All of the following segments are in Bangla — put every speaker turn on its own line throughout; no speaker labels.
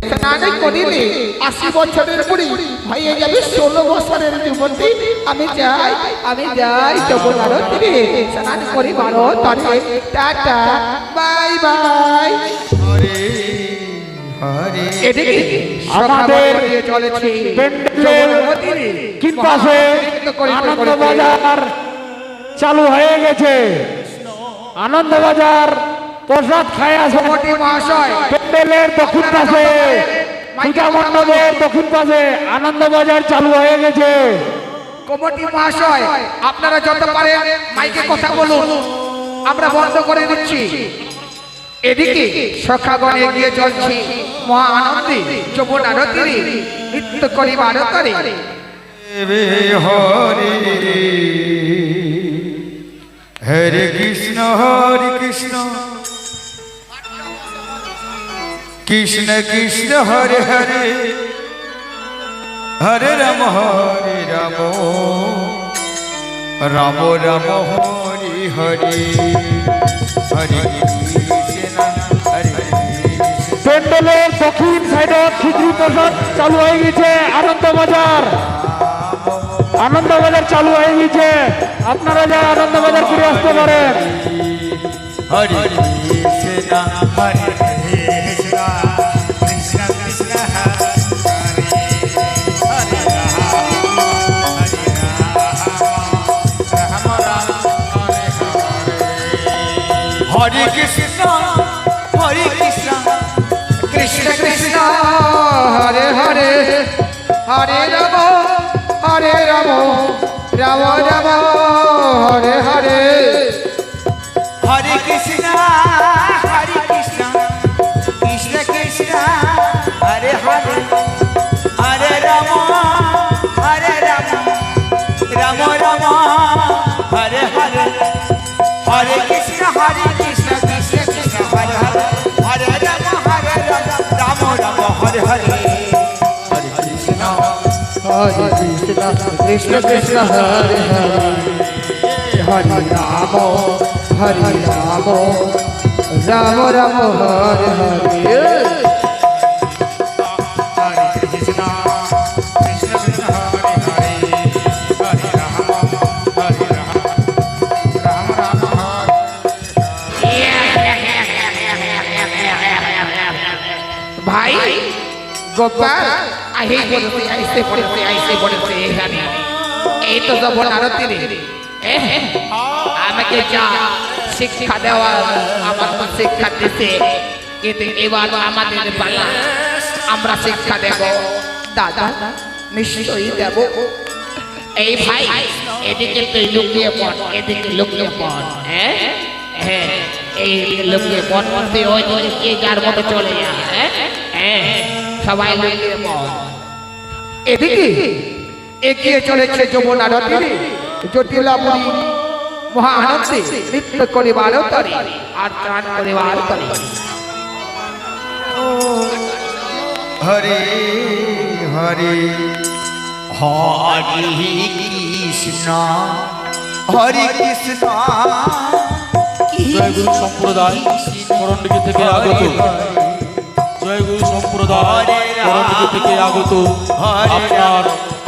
স্নানে করিলে ৮০ বছরের বুড়ি হয়ে যাবে ১৬ বছরের যুবতী। আমি যাই যমুনা তীরে স্নান করিবার তরে। Tata, bye bye. এদিকে আমাদের চলেছে
পাশে আনন্দবাজার চালু হয়ে গেছে। আনন্দবাজার প্রসাদ খায়
কমিটি মহাশয়,
প্যান্ডেলের দক্ষিণ পাশে, পূজা মণ্ডপের দক্ষিণ পাশে আনন্দবাজার চালু হয়ে গেছে।
কমিটি মহাশয়, আপনারা যত পারেন মাইকে কথা বলুন, আমরা বন্ধ করে দিচ্ছি। এদিকে সখাগণ এগিয়ে চলছে মহা আনন্দে যমুনার তীরে নৃত্য করিবার তরে।
হরে কৃষ্ণ কৃষ্ণ কৃষ্ণ হরে হরে, হরে রাম রাম রাম হরে হরে, হরে কৃষ্ণ হরে
প্যান্ডেলের দক্ষিণ সাইডে খিচুড়ি প্রসাদ চালু হয়ে গেছে। আনন্দবাজার চালু হয়ে গেছে। আপনারা যা আনন্দবাজার ঘুরে আসতে পারেন।
হরে কৃষ্ণ হরে কৃষ্ণ কৃষ্ণ কৃষ্ণ হরে হরে কৃষ্ণ
কৃষ্ণ কৃষ্ণ হরে হরে, হরে রাম রাম রাম হরে হরে।
হরে কৃষ্ণ কৃষ্ণ কৃষ্ণ হরে হরে, হরে রাম রাম রাম হরে হরে, হরে কৃষ্ণ কৃষ্ণ কৃষ্ণ হরে হরে, হরে রাম রাম রাম হরে হরে, হরে কৃষ্ণ
কৃষ্ণ কৃষ্ণ হরে হরে, হরে রাম রাম রাম হরে হরে। ভাই গোপাল আইসে পড়েছে এখানে। এই তো যমুনার তীরে আমাকে যা শিক্ষা দেওয়া আমার তো শিক্ষা দিতে, কিন্তু এবার আমাদের পালা, আমরা শিক্ষা দেব। দাদা নিশ্চয়ই দেব। এই ভাই এদিকে তুই লুকিয়ে পড়, এদিকে লুকিয়ে পড়। এই লুকিয়ে পড়, তুই ওই কে যার মতো চলে যা। সবাই লুকিয়ে পড়। এদিকে এগিয়ে চলেছে যমুনার তীরে জটিলা বুড়ি মহা আনন্দে নৃত্য করিবার তরে আর ত্রাণ করিবার তরে।
হরে হরে, হরে কৃষ্ণ
জয় গুরু সম্প্রদায় করণডিগি থেকে আগত, জয় গুরু সম্প্রদায় করণডিগি থেকে আগত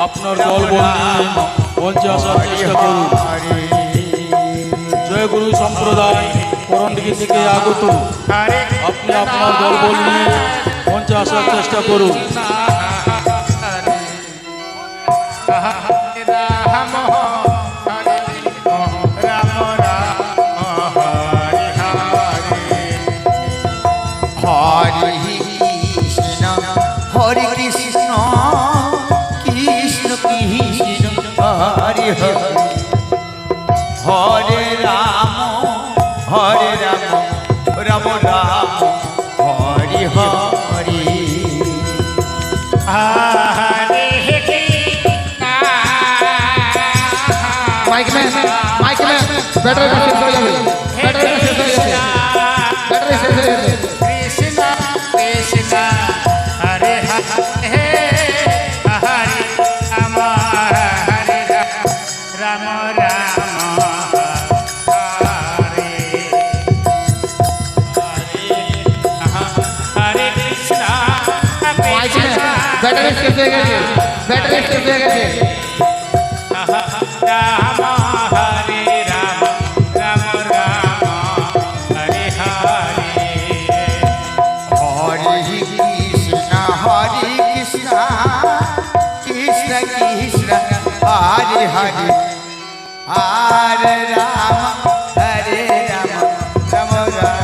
আপনার দলবল নিয়ে মঞ্চে আসার চেষ্টা করুন। জয় গুরু সম্প্রদায় করণডিগি থেকে আগত, আপনি আপনার দলবল নিয়ে মঞ্চে আসার চেষ্টা করুন।
হরে কৃষ্ণ কৃষ্ণ কৃষ্ণ হরে হরে, হরে রাম রাম রাম হরে হরে,
মাইকম্যান ব্যাটারি শেষ হয়ে যাবে, ব্যাটারি শেষ হয়ে যাবে, ব্যাটারি শেষ হয়ে যাবে।
কৃষ্ণ কৃষ্ণ হরে হরে, হরে রাম হরে রাম রাম হরে হরে, হরে কৃষ্ণ
মাইকে ব্যাটারি শেষ হয়ে গেছে, ব্যাটারি শেষ হয়ে গেছে।
রাম হরে রাম রাম রাম হরে হরে
হরে কৃষ্ণ কৃষ্ণ কৃষ্ণ হরে হরে হরে রাম রাম রাম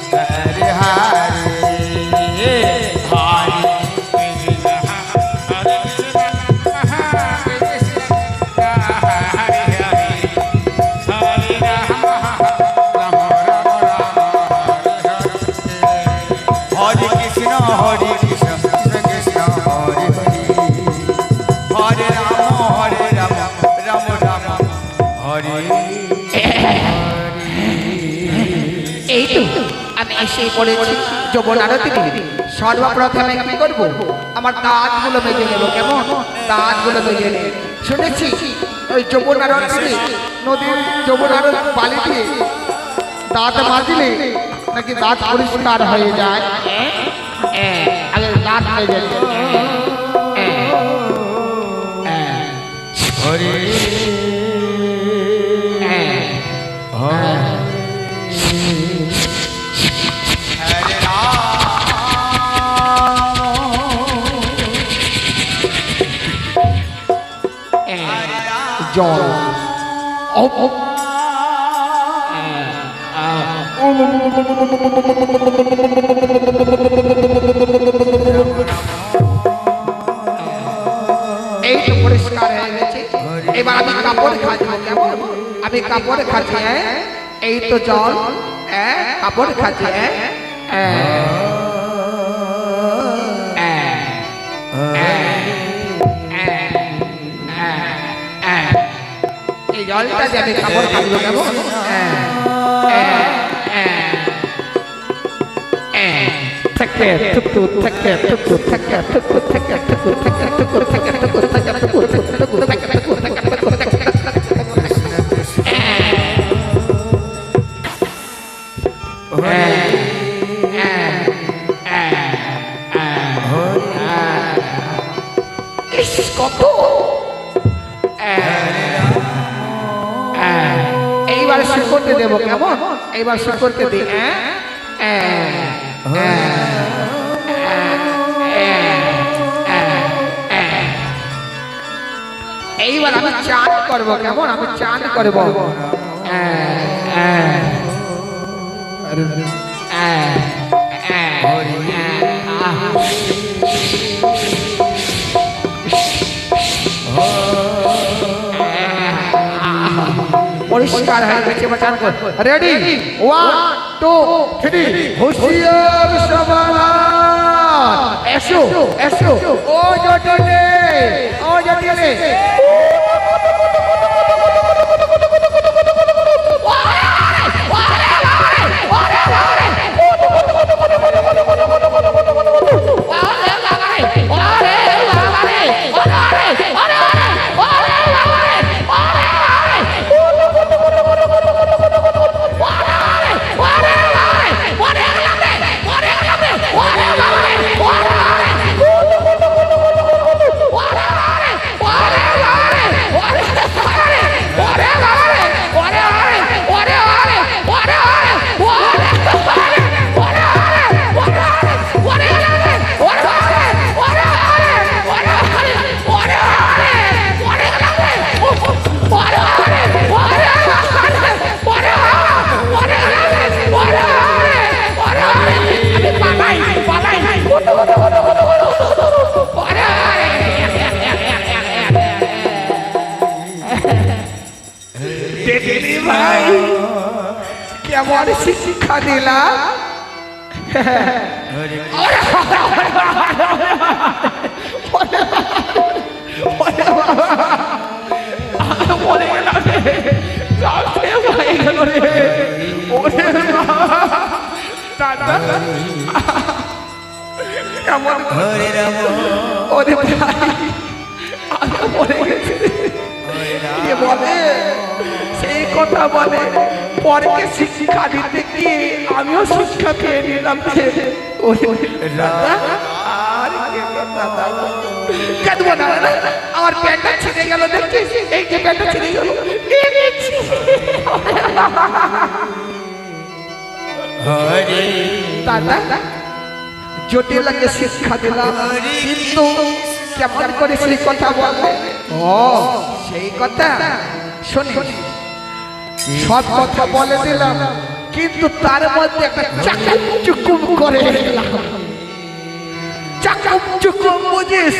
হরে হরে হরে কৃষ্ণ কৃষ্ণ কৃষ্ণ হরে হরে হরে রাম রাম রাম হরে
এই তো আমি এসে পড়েছি যমুনারতীরে। সর্বপ্রথমে কি করব? আমার দাঁতগুলো মেজে নেব। কেমন? দাঁতগুলো মেজে নেব। শুনেছি ওই যমুনারতীরে নদীর যমুনার বালি দিয়ে দাঁত মাজলে নাকি দাঁত পরিষ্কার হয়ে যায়। আগে দাঁত মেজে নেব।
হরে হরে
জল এই তো পরিষ্কার হয়ে গেছে। এবার আমি কাপড় খাচ্ছি। কেমন? আমি কাপড় খাচ্ছি। এই তো জল, কাপড় খাচ্ছি। এই জলটা যে আমি কাপড় খাবো। কেমন? থাকে টুকটু থাকে টুকটু থাকে টুকটু থাকে টুকটু থাকে টুকটু থাকে টুকটু থাকে টুকটু থাকে টুকটু থাকে টুকটু থাকে। কত এইবার শুরু করতে দেবো। কেমন? এইবার শুরু করতে দিই। এইবার আমি চান করবো। কেমন? আমি চান করবো। পরিষ্কার হয়ে গেছে। চান কর। রেডি? 1 2 3 হুঁশিয়ার সাবধান। এসো এসো ও জটিলে, ও জটিলে। দেখলি ভাই কেমন শিক্ষা দিলাম।
হরে রাম
ওরে ভাই আমি মরে গেছি। বলে সেই কথা বলে পরকে শিক্ষা দিতে গিয়ে আমিও শিক্ষা পেয়ে নিলাম। আর কাঁদবো না আমার প্যান্টটা ছিঁড়ে গেল দেখছিস এই যে প্যান্টটা ছিঁড়ে গেল দাদা জটিলাকে শিক্ষা দিলাম কিন্তু কেমন করে সেই কথা বলবে ও সেই কথা শোনে সব কথা বলে দিলাম কিন্তু তার মধ্যে একটা চাকুম চুকুম করে দিলাম চাকুম চুকুম বুঝিস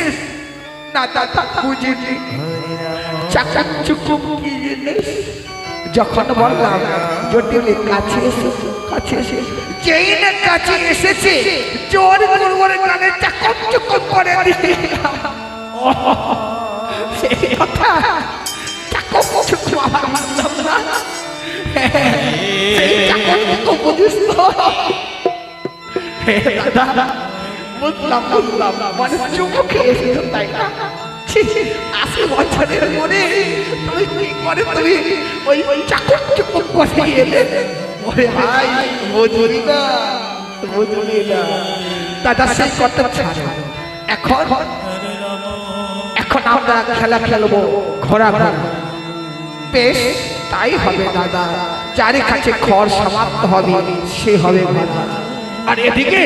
না দাদা বুঝিনি চাকুম চুকুম কি জিনিস যখন বললাম জটিলের কাছে এসে যেই না কাছে এসেছে জোর করে কানে চাকুম চুকুম করে দিলাম সেই কথা চাকুম চুকুম আমার মানলাম না সেই চাকুম চুকুম বুঝিস তো দাদা বুঝলাম মানে চুমু খেয়েছি তাই না 80 বছরের মনে তুই কি করে তুই ওই চাকুম চুকুম করে এলে ওরে ভাই বুঝলি না দাদা সেই কথা ছাড়ো এখন আমরা খেলা খেলবো ঘোরা বেশ তাই হবে দাদা যার কাছে খড় সমাপ্ত হবে সে হবে ঘোড়া আর এদিকে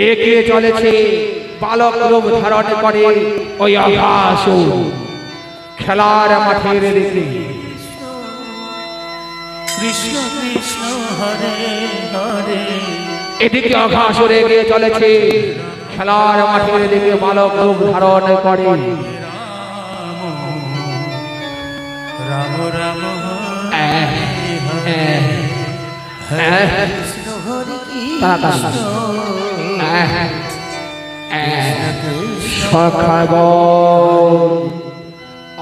এগিয়ে চলেছে বালক রূপ ধারণ করে ওই আকাশুর খেলার মাঠের দিকে
কৃষ্ণ কৃষ্ণ হরে হরে
এদিকে আকাশুর এগিয়ে চলেছে খেলার মাঠের দিকে বালক রূপ ধারণ করে
রাম রাম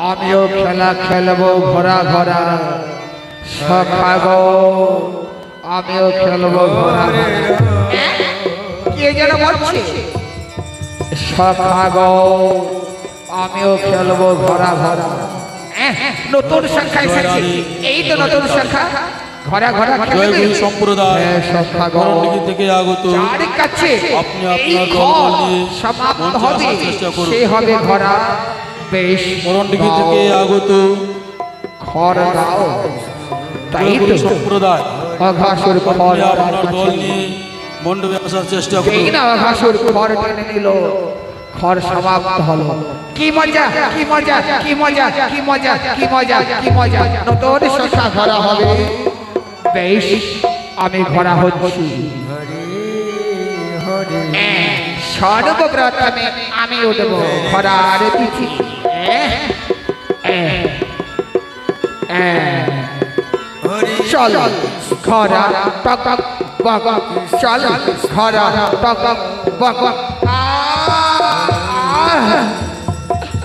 আমিও খেলা খেলবো ঘোরা সখাগো আমিও খেলবো ঘোরা কে যেন বলছে সখাগো আমিও খেলবো ঘোরা নতুন সংখ্যা এসেছে এই তো নতুন সংখ্যা ঘোরা
জয়গুরু সম্প্রদায় করণদিঘি থেকে আগত
যার কাছে
আপনি আপনার দলবল নিয়ে
সমাপ্ত
মঞ্চে
হবে
আসার চেষ্টা করুন।
সে হবে ঘোরা বেশ
করণদিঘি থেকে আগত
খড় দাও তাই
জয়গুরু
তো
সম্প্রদায়
অঘাসুর
আপনি
খড়
আপনার দল নিয়ে মণ্ডপে আসার চেষ্টা
এই
করুন
না অঘাসুর খড় টেনে নিল খড় সমাপ্ত হলো কি মজা নতুন সংখ্যা ঘোরা হবে বেশ আমি ঘোরা হচ্ছি সর্বপ্রথমে আমি উঠব ঘোড়ার পিঠে চল ঘোড়া টক টক বক চল ঘোড়া টক টক বক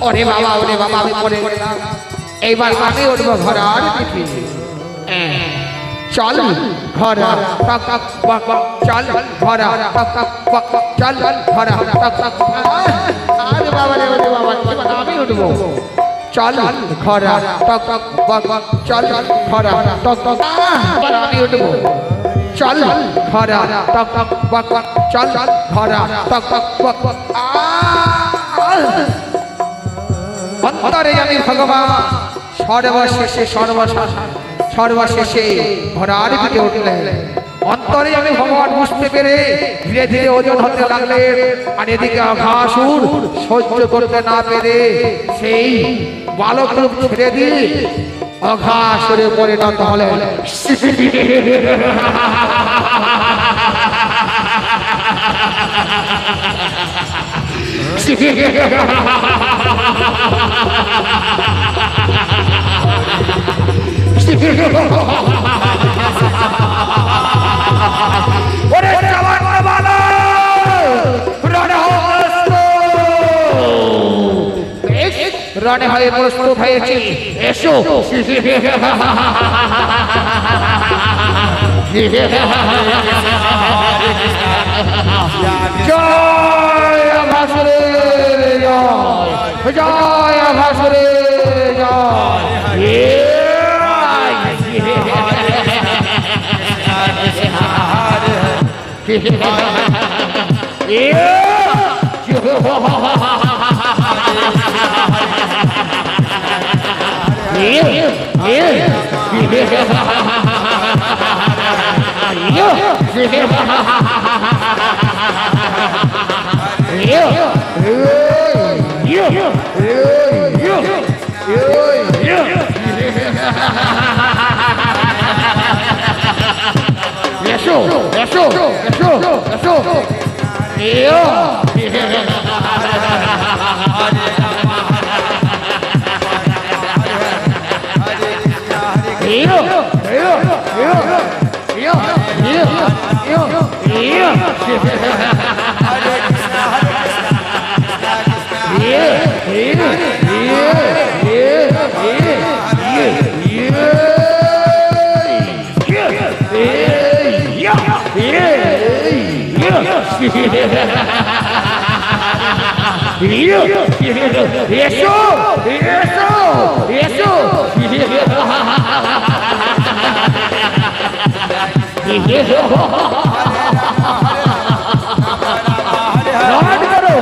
ওরে বাবা আমি পড়ে গেলাম এইবার আমি উঠবো ঘোড়ার পিঠে চল ঘোড়া টক টক বক চল ঘোড়া টক টক বক চল ঘোড়া টক টক আরে বাবা রে আমি উঠবো চল ঘোড়া টক টক বক চল ঘোড়া টক টক আমি উঠবো চল ঘোড়া টক টক বক চল ঘোড়া টক টক বক অন্তরে আমি ভগবান সর্বশেষে ঘোড়ার পিঠে উঠলেন অন্তরে আমি ভগবান বুঝতে পেরে ধীরে ধীরে ওজন হতে লাগলেন আর এদিকে অঘাসুর সহ্য করতে না পেরে সেই বালক রূপ ছেড়ে দিয়ে অঘাসুরে পরিণত হলেন ওরে জওয়ান রণে হয়ে প্রস্তুত হয়েছি এসো জয় আভাসুরের জয় জয় আভাসুরের জয় এসো এসো এসো এসো এসো এসো রাত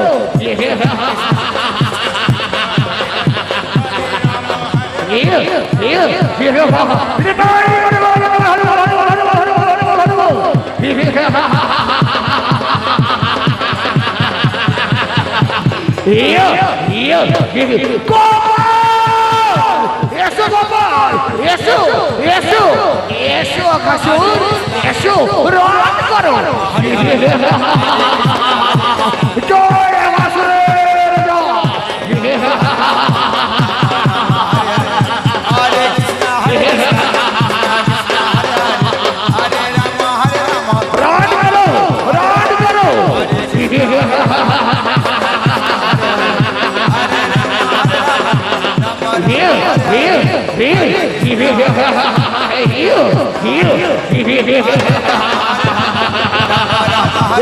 করো এসো গোপাল এসো এসো এসো আকাশুর এসো রাত করো জয় আকাশুরের জয়
হরে কৃষ্ণ হরে রাম
রাত করো রাত করো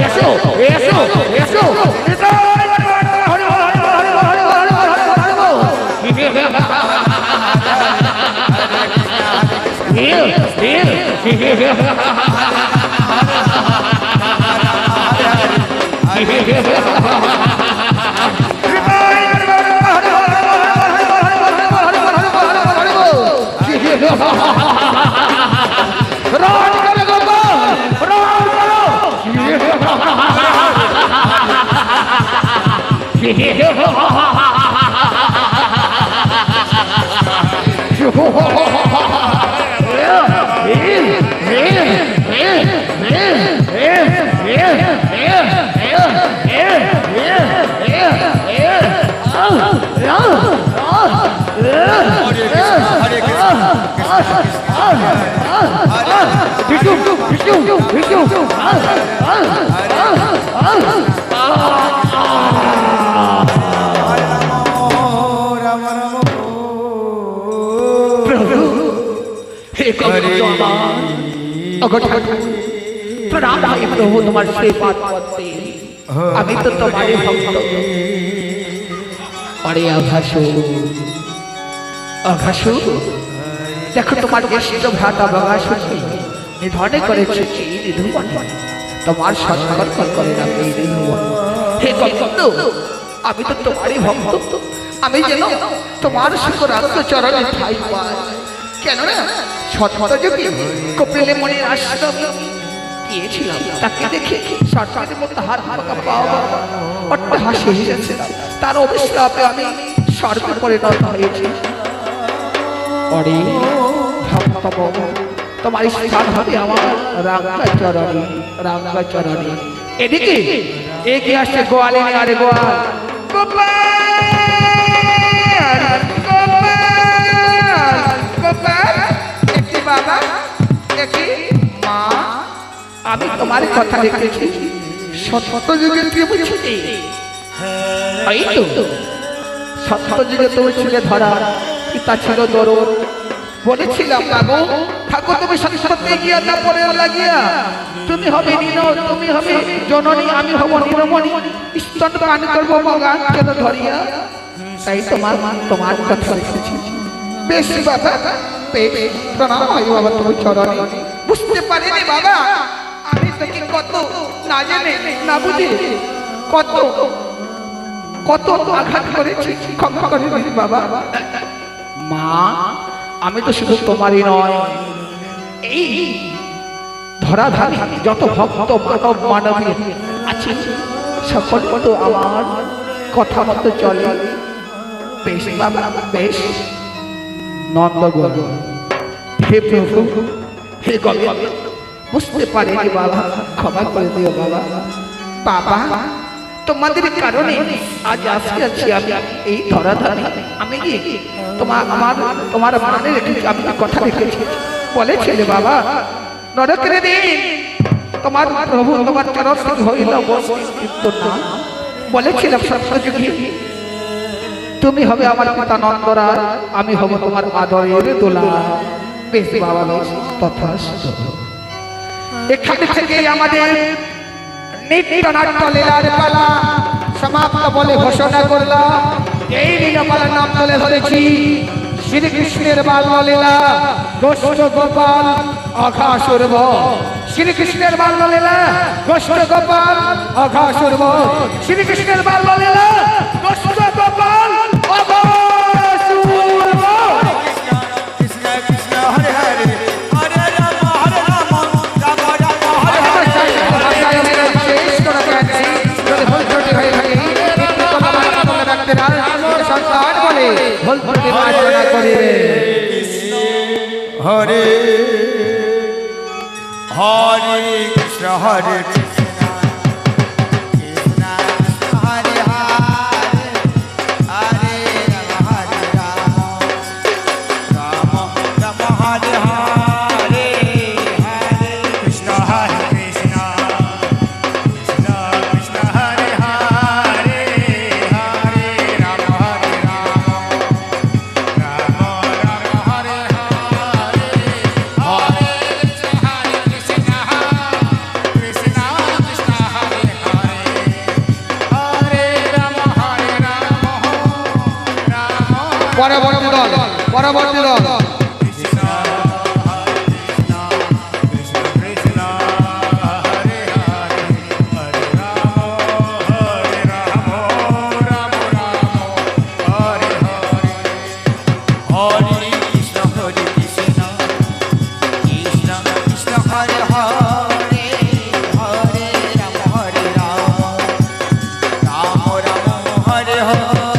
এসো এসো এসো রাত করো গোপাল রাত করো
হরে
বিষ্ণু বিষ্ণু বিষ্ণু
রাম রাম
প্রভু হে প্রণাম ভাই প্রভু তোমার শ্রীপাদ পদ্মে আমি তো তোমারই ভক্ত আরে আঘাসু আঘাসু দেখো তোমার জ্যেষ্ঠ ভ্রাতা বাঘাসু নিধনে করেছে নিধুবন তোমার সৎসাগর করে রাখবে নিধুবন হে গন্ধ আমি তো তোমারই ভক্ত আমি যেন তোমার শুকরাত্ম চরণে ঠাই পাই কেন না সৎ যুগে কপিলে মনে আশ্রম গিয়েছিলাম তাকে দেখে সরকারের মতো হাত পাকা পাওয়া অট্টহাসি এসেছে তার অভিশাপে আমি স্বর্গে পরিণত হয়েছি অরে ভক্তব তোমার স্থান হবে আমার রাঙ্গা চরণে এদিকে এগিয়ে আসছে গোয়ালিনী আরে গোয়াল গোপাল গোপাল গোপাল একটি বাবা একটি মা আমি তোমার কথা রেখেছি সত্য যুগে কি বুঝছি এই তো সত্য যুগে তুমি ছিলে ধরা পিতা ছিল দরদ বলেছিলাম বাবু ঠাকুর তুমি সত্যি গিয়া তা পরে লাগিয়া তুমি হবে নীল তুমি হবে জননী আমি হব নীলমণি স্তন পান করবো মগান কেন ধরিয়া তাই তোমার কথা রেখেছি বেশ বাবা প্রণাম হয় বাবা তুমি চরণে বুঝতে পারিনি বাবা আমি তোকে কত না জেনে না বুঝে কত কত আঘাত করেছি ক্ষমা করে দিন বাবা মা আমি তো শুধু তোমারই নয়, এই ধরাধারী যত ভক্ত মানব মানবী আছে সকল তো আমার কথা মতো চলে। বেশ বাবা বেশ। নন্দগোল, হে প্রভু, হে গোবিন্দ, বুঝতে পারিনি বাবা, ক্ষমা করে দিও বাবা। বাবা তোমাদের কারণে আজ আসি আছি আমি এই ধরাধারী। আমি কি তোমার মানে রেখেছি, আমি কথা রেখেছি, বলেছিলে বাবা নরকের দিন তোমার প্রভু তোমার চরণ হইল কিন্তু না, বলেছিলাম সত্যযুগী তুমি হবে আমার পিতা নন্দরায়, আমি হব তোমার আদরের দোলা। বেশ বাবা বেশ, তথাস্তু। এখানে থেকে আমাদের নিত্যনাট্য লীলার পালা সমাপ্ত বলে ঘোষণা করলাম। এই লীলাপালার নাম তুলে ধরেছি শ্রীকৃষ্ণের বাল্যলীলা গোষ্ঠ গোপাল অঘাসুর বধ। শ্রীকৃষ্ণের বাল্যলীলা গোষ্ঠ গোপাল অঘাসুর বধ। শ্রীকৃষ্ণের বাল্যলীলা গোষ্ঠ গোপাল অঘাসুর বধ।
কৃষ্ণ কৃষ্ণ হরে হরে হরে রাম হরে রাম রাম রাম হরে হরে।
শেষ করে গেছে যদি ভুল ত্রুটি হয়ে থাকে সন্তান বলে ভুল ত্রুটি মার্জনা করিবে।
হরে হরে কৃষ্ণ হরে কৃষ্ণ কৃষ্ণ কৃষ্ণ হরে হরে হরে রাম রাম রাম হরে হরে হরে
কৃষ্ণ হরে কৃষ্ণ কৃষ্ণ কৃষ্ণ হরে হরে হরে রাম হরে রাম রাম রাম হরে হরে হরে কৃষ্ণ হরে কৃষ্ণ কৃষ্ণ কৃষ্ণ হরে হরে হরে রাম রাম
পরবর্তী দল পরবর্তী দল
কৃষ্ণ কৃষ্ণ কৃষ্ণ কৃষ্ণ হরে হরে হরে রাম রাম রাম হরে হরে
হরে কৃষ্ণ হরে কৃষ্ণ কৃষ্ণ কৃষ্ণ হরে হরে হরে রাম রাম রাম হরে হরে